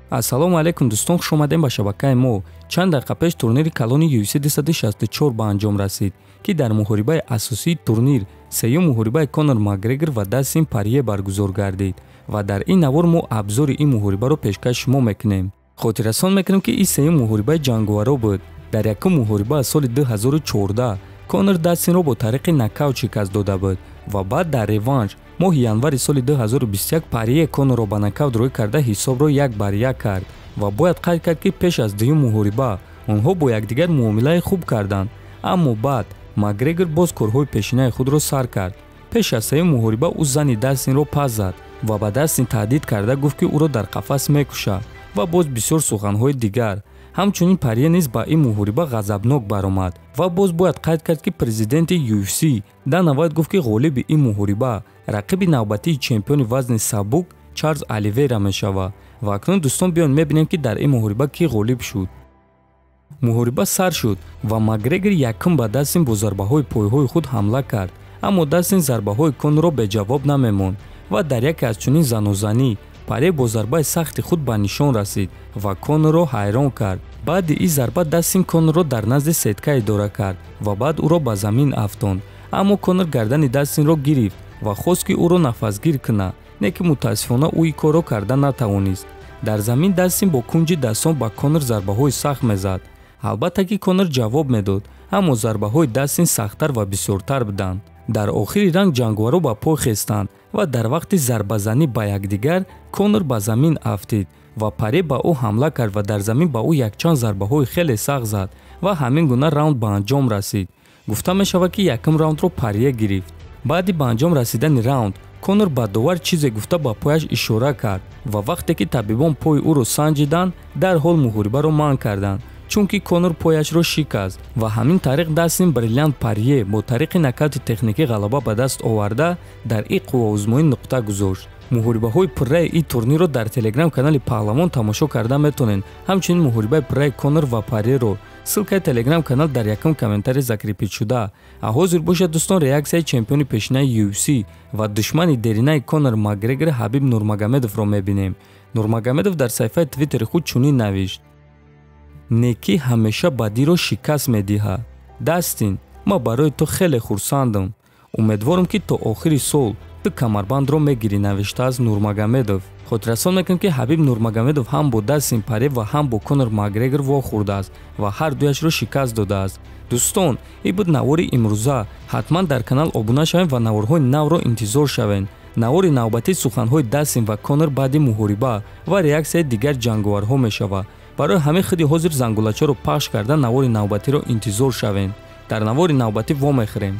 ассалому алайкум дӯстон, хуш омадем ба шабакаи мо. Чанд дақиқа пеш турнири калони UFC 264 ба анҷом расид, ки дар муҳорибаи асосии турнир сеюм муҳорибаи Конор Макгрегор ва Дастин Порье баргузор гардид ва дар ин навор мо абзори ин муҳорибаро пешкаши шумо мекунем. хотиррасон мекунем, ки ин сеюм муҳорибаи ҷангоvaро буд. дар якум муҳориба аз соли 2014 Конор Дастинро бо тариқи нокаут шикаст дода буд ва баъд дар реванш моҳи январи соли 2021 Порье Конорро ба нокаут роӣ карда ҳисобро 1-1 кард ва бояд қайд кард, ки пеш аз дуюм муҳориба онҳо бо якдигар муомилаи хуб карданд, аммо баъд Макгрегор боз корҳои пешинаи худро сар кард. пеш аз сеюм муҳориба ӯ зани Дастинро пас зад ва ба Дастин таҳдид карда гуфт, ки ӯро дар қафас мекушад ва боз бисёр суханҳои дигар. ҳамчунин Порье низ ба ин муҳориба ғазабнок баромад ва боз бояд қайд кард, ки президенти UFC Дана Вайт гуфт, ки ғолиби ин муҳориба рақиби навбатии чемпиони вазни сабук Чарлз Оливейра мешавад. ва акнун дӯстон, биён мебинем, ки дар ин муҳориба кӣ ғолиб шуд. муҳориба сар шуд ва Макгрегор якум ба Дастин бо зарбаҳои пойҳои худ ҳамла кард, аммо Дастин зарбаҳои Конорро беҷавоб намемонд ва дар яке аз чунин занозанӣ Порье бо зарбаи сахти худ ба нишон расид ва Конорро ҳайрон кард. баъди ин зарба Дастин Конорро дар назди сетка идора кард ва баъд ӯро ба замин афтонд, аммо Конор гардани Дастинро гирифт ва хост, ки ӯро нафасгир кунад, не ки мутаассифона ӯ ин корро карда натавонист. дар замин Дастин бо кунҷи дастон ба Конор зарбаҳои сахт мезад. албатта, ки Конор ҷавоб медод, аммо зарбаҳои Дастин сахттар ва бисёртар буданд. дар охири ранг ҷангоvaро ба пой хестанд ва дар вақти зарбазанӣ ба якдигар Конор ба замин афтид ва Порье ба ӯ ҳамла кард ва дар замин ба ӯ якчанд зарбаҳои хеле сахт зад ва ҳамин гуна раунд ба анҷом расид. гуфта мешавад, ки якум раундро Порье гирифт. баъди ба анҷом расидани раунд Конор ба довар чизе гуфта ба пояш ишора кард ва вақте ки табибон пои ӯро санҷиданд, дарҳол муҳорибаро манъ карданд, чунки Конор пояшро шикаст ва ҳамин тариқ Дастин бриллиант Порье бо тариқи нокаути техникӣ ғалаба ба даст оварда дар ин қувваозмоӣ нуқта гузошт. муҳорибаҳои пурраи ин турнирро дар телеграм-канали Паҳлавон тамошо карда метавонед. ҳамчунин муҳорибаи пурраи Конор ва Порьеро ссилкаи телеграм-канал дар якум комментарий закрепид шуда. ҳозир бошед дӯстон, реаксияи чемпиони пешинаи UFC ва душмани деринаи Конор Макгрегор Ҳабиб Нурмагомедовро мебинем. Нурмагомедов дар саҳифаи твиттери худ чунин навишт: некӣ ҳамеша бадиро шикаст медиҳад. Дастин, ман барои ту хеле хурсандам. умедворам, ки то охири сол ту камарбандро мегирӣ, навиштааст Нурмагомедов. хотиррасон мекунем, ки Ҳабиб Нурмагомедов ҳам бо Дастин Порье ва ҳам бо Конор Макгрегор вохӯрдааст ва ҳар дуяшро шикаст додааст. дӯстон, ин буд навори имрӯза. ҳатман дар канал обуна шавем ва наворҳои навро интизор шавем. навори навбатии суханҳои Дастин ва Конор баъди муҳориба ва реаксияи дигар ҷанговарҳо мешавад. барои ҳамин худи ҳозир зангулачаро пахш карда навори навбатиро интизор шавем. дар навори навбатӣ вомехӯрем.